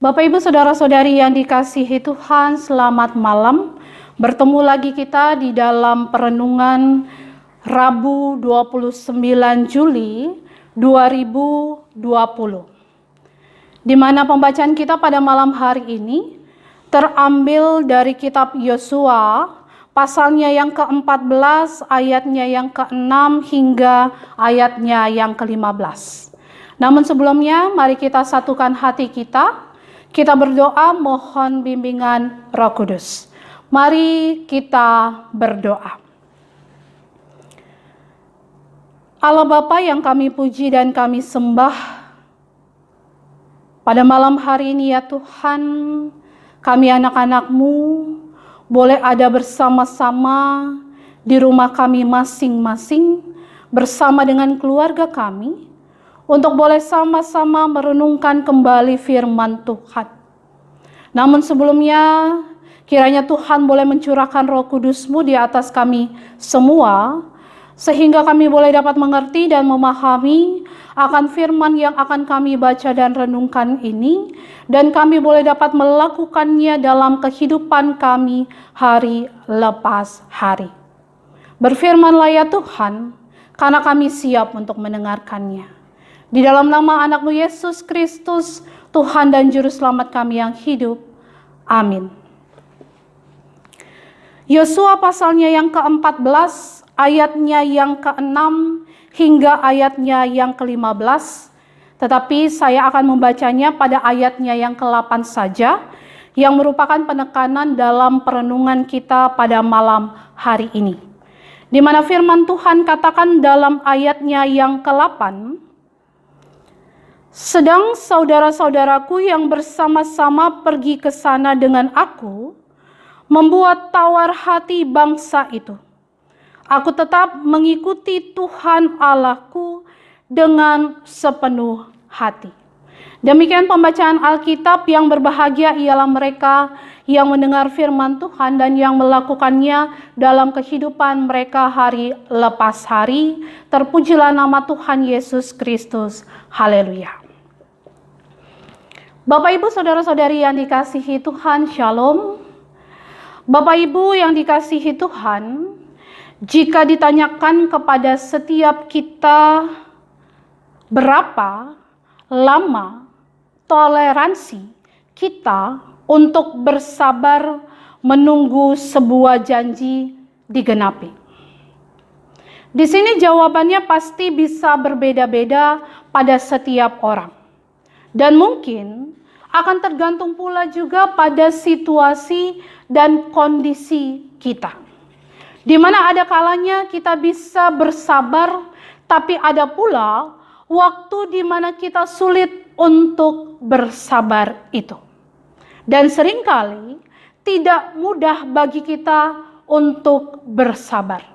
Bapak Ibu Saudara-saudari yang dikasihi Tuhan, selamat malam. Bertemu lagi kita di dalam perenungan Rabu 29 Juli 2020. Di mana pembacaan kita pada malam hari ini terambil dari kitab Yosua, pasalnya yang ke-14, ayatnya yang ke-6 hingga ayatnya yang ke-15. Namun sebelumnya, mari kita satukan hati kita. Kita berdoa mohon bimbingan Roh Kudus. Mari kita berdoa. Allah Bapa yang kami puji dan kami sembah, pada malam hari ini ya Tuhan, kami anak-anak-Mu boleh ada bersama-sama di rumah kami masing-masing, bersama dengan keluarga kami, untuk boleh sama-sama merenungkan kembali firman Tuhan. Namun sebelumnya, kiranya Tuhan boleh mencurahkan Roh Kudus-Mu di atas kami semua, sehingga kami boleh dapat mengerti dan memahami akan firman yang akan kami baca dan renungkan ini, dan kami boleh dapat melakukannya dalam kehidupan kami hari lepas hari. Berfirmanlah ya Tuhan, karena kami siap untuk mendengarkannya. Di dalam nama anak-Mu Yesus Kristus, Tuhan dan Juru Selamat kami yang hidup. Amin. Yosua pasalnya yang ke-14, ayatnya yang ke-6 hingga ayatnya yang ke-15. Tetapi saya akan membacanya pada ayatnya yang ke-8 saja, yang merupakan penekanan dalam perenungan kita pada malam hari ini. Di mana firman Tuhan katakan dalam ayatnya yang ke-8, sedang saudara-saudaraku yang bersama-sama pergi ke sana dengan aku, membuat tawar hati bangsa itu. Aku tetap mengikuti Tuhan Allahku dengan sepenuh hati. Demikian pembacaan Alkitab. Yang berbahagia ialah mereka yang mendengar firman Tuhan dan yang melakukannya dalam kehidupan mereka hari lepas hari. Terpujilah nama Tuhan Yesus Kristus. Haleluya. Bapak Ibu Saudara-saudari yang dikasihi Tuhan, Shalom. Bapak Ibu yang dikasihi Tuhan, jika ditanyakan kepada setiap kita berapa lama toleransi kita untuk bersabar menunggu sebuah janji digenapi. Di sini jawabannya pasti bisa berbeda-beda pada setiap orang. Dan mungkin akan tergantung pula juga pada situasi dan kondisi kita. Di mana ada kalanya kita bisa bersabar, tapi ada pula waktu di mana kita sulit untuk bersabar itu. Dan seringkali tidak mudah bagi kita untuk bersabar.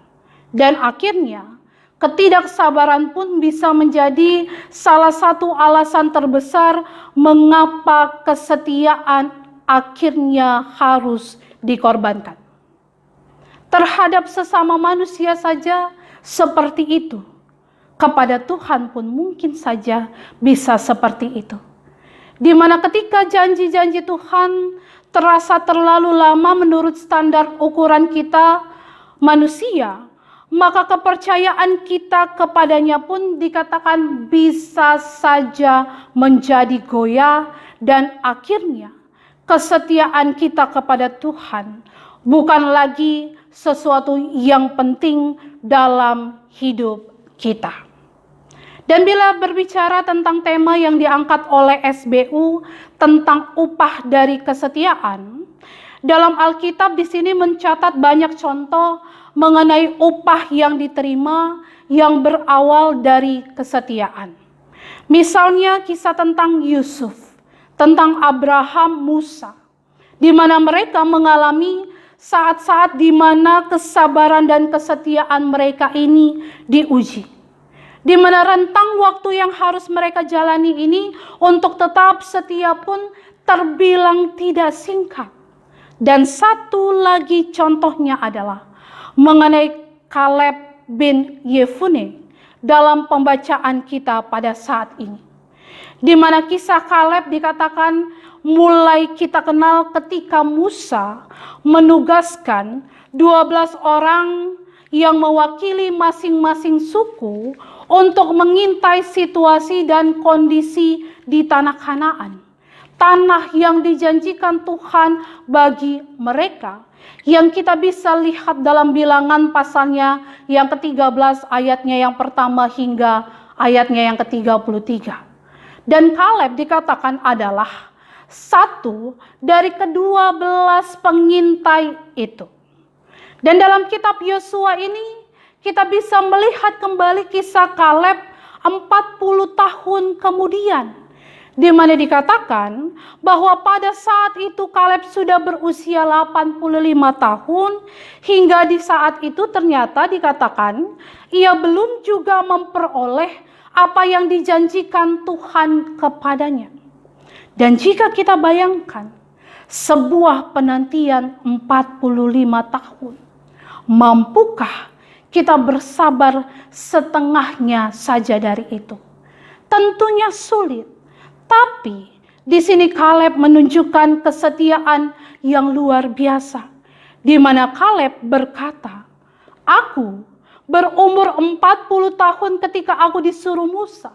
Dan akhirnya ketidaksabaran pun bisa menjadi salah satu alasan terbesar mengapa kesetiaan akhirnya harus dikorbankan. Terhadap sesama manusia saja seperti itu. Kepada Tuhan pun mungkin saja bisa seperti itu. Di mana ketika janji-janji Tuhan terasa terlalu lama menurut standar ukuran kita manusia, maka kepercayaan kita kepadanya pun dikatakan bisa saja menjadi goyah, dan akhirnya kesetiaan kita kepada Tuhan bukan lagi sesuatu yang penting dalam hidup kita. Dan bila berbicara tentang tema yang diangkat oleh SBU tentang upah dari kesetiaan, dalam Alkitab di sini mencatat banyak contoh mengenai upah yang diterima yang berawal dari kesetiaan. Misalnya kisah tentang Yusuf, tentang Abraham, Musa, di mana mereka mengalami saat-saat di mana kesabaran dan kesetiaan mereka ini diuji. Di mana rentang waktu yang harus mereka jalani ini untuk tetap setia pun terbilang tidak singkat. Dan satu lagi contohnya adalah mengenai Kaleb bin Yefune dalam pembacaan kita pada saat ini. Di mana kisah Kaleb dikatakan mulai kita kenal ketika Musa menugaskan 12 orang yang mewakili masing-masing suku untuk mengintai situasi dan kondisi di tanah Kanaan. Tanah yang dijanjikan Tuhan bagi mereka, yang kita bisa lihat dalam Bilangan pasalnya yang ke-13 ayatnya yang pertama hingga ayatnya yang ke-33. Dan Kaleb dikatakan adalah satu dari ke-12 pengintai itu. Dan dalam kitab Yosua ini kita bisa melihat kembali kisah Kaleb 40 tahun kemudian, di mana dikatakan bahwa pada saat itu Kaleb sudah berusia 85 tahun, hingga di saat itu ternyata dikatakan ia belum juga memperoleh apa yang dijanjikan Tuhan kepadanya. Dan jika kita bayangkan sebuah penantian 45 tahun, mampukah kita bersabar setengahnya saja dari itu? Tentunya sulit. Tapi di sini Kaleb menunjukkan kesetiaan yang luar biasa, di mana Kaleb berkata, "Aku berumur 40 tahun ketika aku disuruh Musa,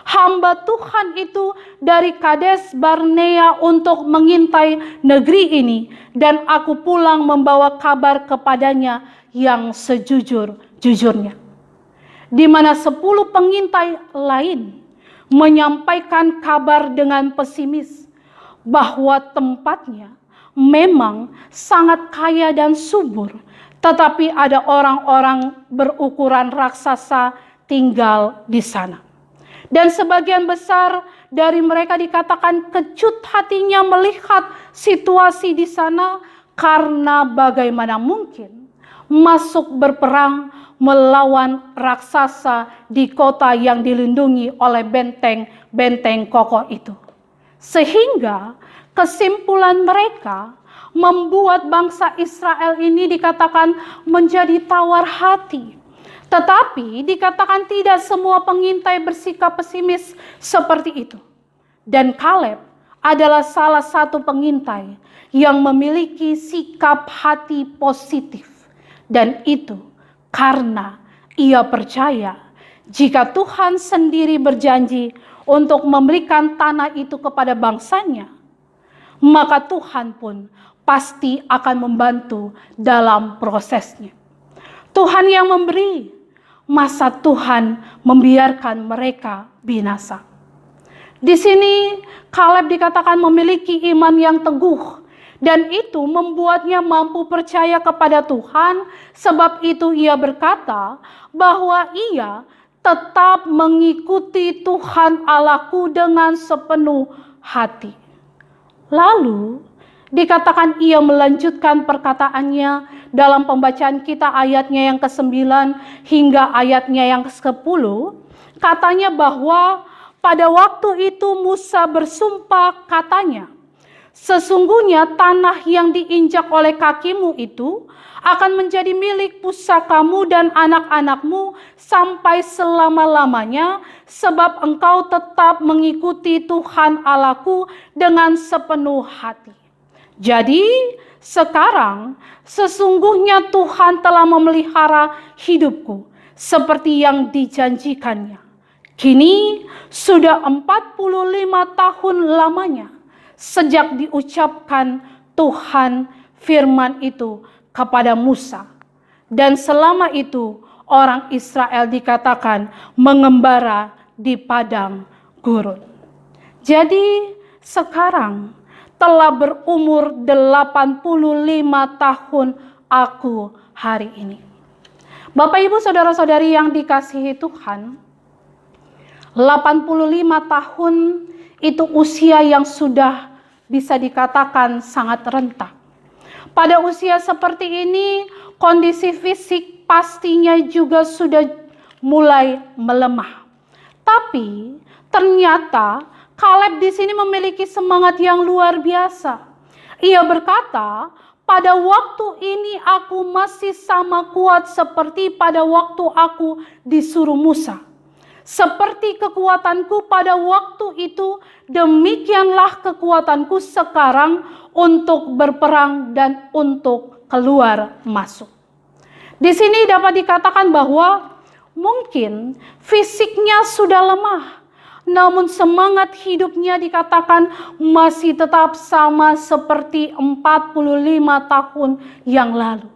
hamba Tuhan itu dari Kades Barnea untuk mengintai negeri ini, dan aku pulang membawa kabar kepadanya yang sejujur-jujurnya." Di mana 10 pengintai lain menyampaikan kabar dengan pesimis bahwa tempatnya memang sangat kaya dan subur, tetapi ada orang-orang berukuran raksasa tinggal di sana. Dan sebagian besar dari mereka dikatakan kecut hatinya melihat situasi di sana, karena bagaimana mungkin masuk berperang melawan raksasa di kota yang dilindungi oleh benteng-benteng kokoh itu. Sehingga kesimpulan mereka membuat bangsa Israel ini dikatakan menjadi tawar hati. Tetapi dikatakan tidak semua pengintai bersikap pesimis seperti itu. Dan Kaleb adalah salah satu pengintai yang memiliki sikap hati positif. Dan itu karena ia percaya jika Tuhan sendiri berjanji untuk memberikan tanah itu kepada bangsanya, maka Tuhan pun pasti akan membantu dalam prosesnya. Tuhan yang memberi, masa Tuhan membiarkan mereka binasa? Di sini Kaleb dikatakan memiliki iman yang teguh, dan itu membuatnya mampu percaya kepada Tuhan. Sebab itu ia berkata bahwa ia tetap mengikuti Tuhan Allahku dengan sepenuh hati. Lalu dikatakan ia melanjutkan perkataannya dalam pembacaan kita ayatnya yang ke-9 hingga ayatnya yang ke-10. Katanya bahwa pada waktu itu Musa bersumpah, katanya, "Sesungguhnya tanah yang diinjak oleh kakimu itu akan menjadi milik pusakamu dan anak-anakmu sampai selama-lamanya, sebab engkau tetap mengikuti Tuhan Allahku dengan sepenuh hati." Jadi sekarang sesungguhnya Tuhan telah memelihara hidupku seperti yang dijanjikannya. Kini sudah 45 tahun lamanya sejak diucapkan Tuhan firman itu kepada Musa. Dan selama itu orang Israel dikatakan mengembara di padang gurun. Jadi sekarang telah berumur 85 tahun aku hari ini. Bapak Ibu saudara-saudari yang dikasihi Tuhan, 85 tahun itu usia yang sudah bisa dikatakan sangat renta. Pada usia seperti ini, kondisi fisik pastinya juga sudah mulai melemah. Tapi ternyata Kaleb di sini memiliki semangat yang luar biasa. Ia berkata, "Pada waktu ini aku masih sama kuat seperti pada waktu aku disuruh Musa. Seperti kekuatanku pada waktu itu, demikianlah kekuatanku sekarang untuk berperang dan untuk keluar masuk. Di sini dapat dikatakan bahwa mungkin fisiknya sudah lemah, namun semangat hidupnya dikatakan masih tetap sama seperti 45 tahun yang lalu.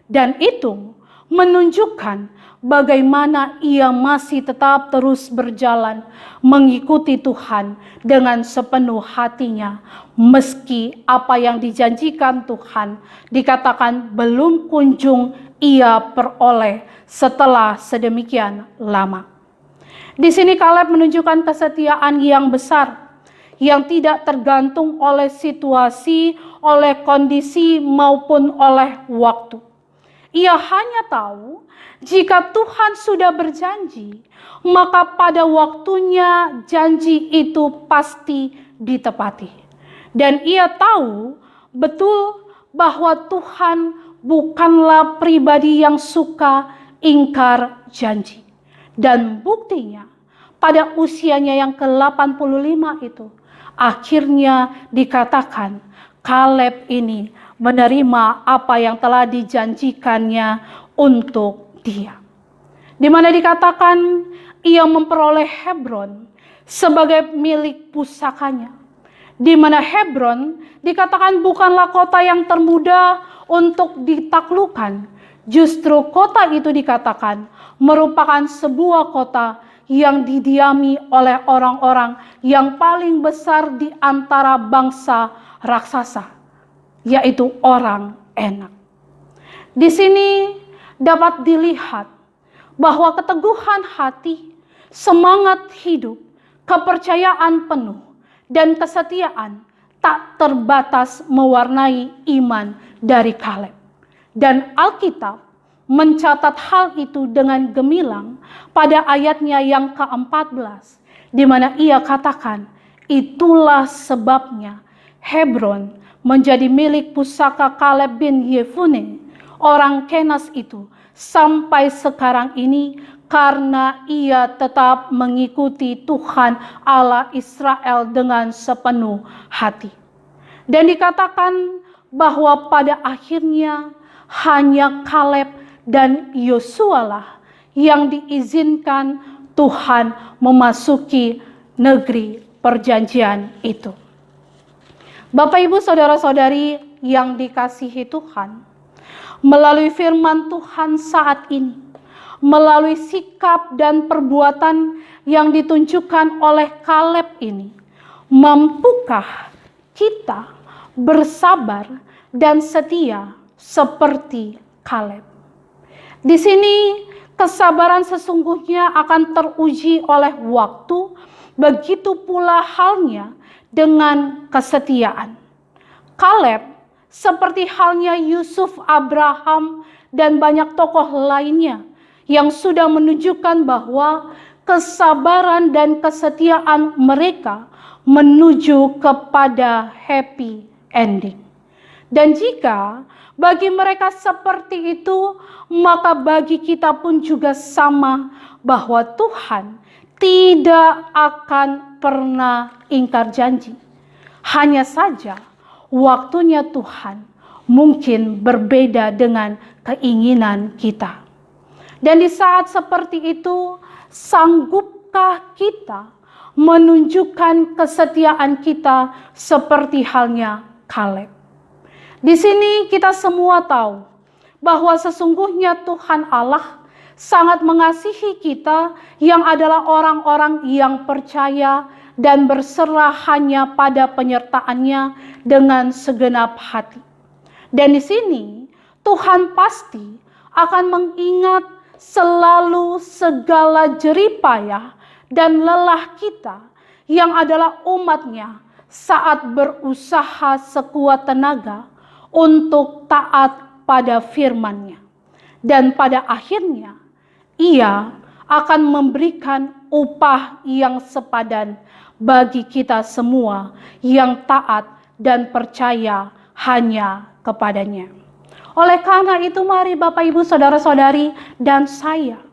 Dan itu menunjukkan bagaimana ia masih tetap terus berjalan mengikuti Tuhan dengan sepenuh hatinya. Meski apa yang dijanjikan Tuhan dikatakan belum kunjung ia peroleh setelah sedemikian lama. Di sini Kaleb menunjukkan kesetiaan yang besar, yang tidak tergantung oleh situasi, oleh kondisi maupun oleh waktu. Ia hanya tahu jika Tuhan sudah berjanji, maka pada waktunya janji itu pasti ditepati. Dan ia tahu betul bahwa Tuhan bukanlah pribadi yang suka ingkar janji. Dan buktinya pada usianya yang ke-85 itu, akhirnya dikatakan Kaleb ini menerima apa yang telah dijanjikannya untuk dia. Di mana dikatakan ia memperoleh Hebron sebagai milik pusakanya. Di mana Hebron dikatakan bukanlah kota yang termudah untuk ditaklukkan. Justru kota itu dikatakan merupakan sebuah kota yang didiami oleh orang-orang yang paling besar di antara bangsa raksasa, yaitu orang Enak. Di sini dapat dilihat bahwa keteguhan hati, semangat hidup, kepercayaan penuh, dan kesetiaan tak terbatas mewarnai iman dari Kaleb. Dan Alkitab mencatat hal itu dengan gemilang pada ayatnya yang ke-14, di mana ia katakan, itulah sebabnya Hebron menjadi milik pusaka Kaleb bin Yefune, orang Kenas itu, sampai sekarang ini, karena ia tetap mengikuti Tuhan Allah Israel dengan sepenuh hati. Dan dikatakan bahwa pada akhirnya hanya Kaleb dan Yosua lah yang diizinkan Tuhan memasuki negeri perjanjian itu. Bapak, Ibu, saudara-saudari yang dikasihi Tuhan, melalui firman Tuhan saat ini, melalui sikap dan perbuatan yang ditunjukkan oleh Kaleb ini, mampukah kita bersabar dan setia seperti Kaleb? Di sini kesabaran sesungguhnya akan teruji oleh waktu, begitu pula halnya dengan kesetiaan. Kaleb seperti halnya Yusuf, Abraham, dan banyak tokoh lainnya yang sudah menunjukkan bahwa kesabaran dan kesetiaan mereka menuju kepada happy ending. Dan jika bagi mereka seperti itu, maka bagi kita pun juga sama, bahwa Tuhan tidak akan pernah ingkar janji. Hanya saja waktunya Tuhan mungkin berbeda dengan keinginan kita. Dan di saat seperti itu, sanggupkah kita menunjukkan kesetiaan kita seperti halnya Kaleb? Di sini kita semua tahu bahwa sesungguhnya Tuhan Allah sangat mengasihi kita yang adalah orang-orang yang percaya dan berserah hanya pada penyertaannya dengan segenap hati. Dan di sini Tuhan pasti akan mengingat selalu segala jeripayah dan lelah kita yang adalah umatnya saat berusaha sekuat tenaga untuk taat pada firman-Nya. Dan pada akhirnya Ia akan memberikan upah yang sepadan bagi kita semua yang taat dan percaya hanya kepadanya. Oleh karena itu, mari Bapak, Ibu, saudara-saudari dan saya,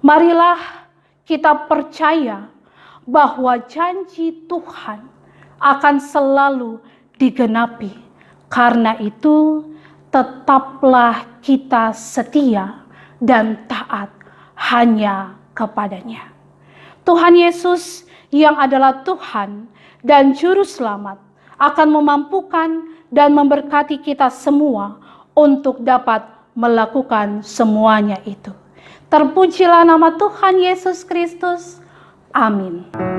marilah kita percaya bahwa janji Tuhan akan selalu digenapi. Karena itu, tetaplah kita setia dan taat hanya kepadanya. Tuhan Yesus yang adalah Tuhan dan Juru Selamat akan memampukan dan memberkati kita semua untuk dapat melakukan semuanya itu. Terpujilah nama Tuhan Yesus Kristus. Amin.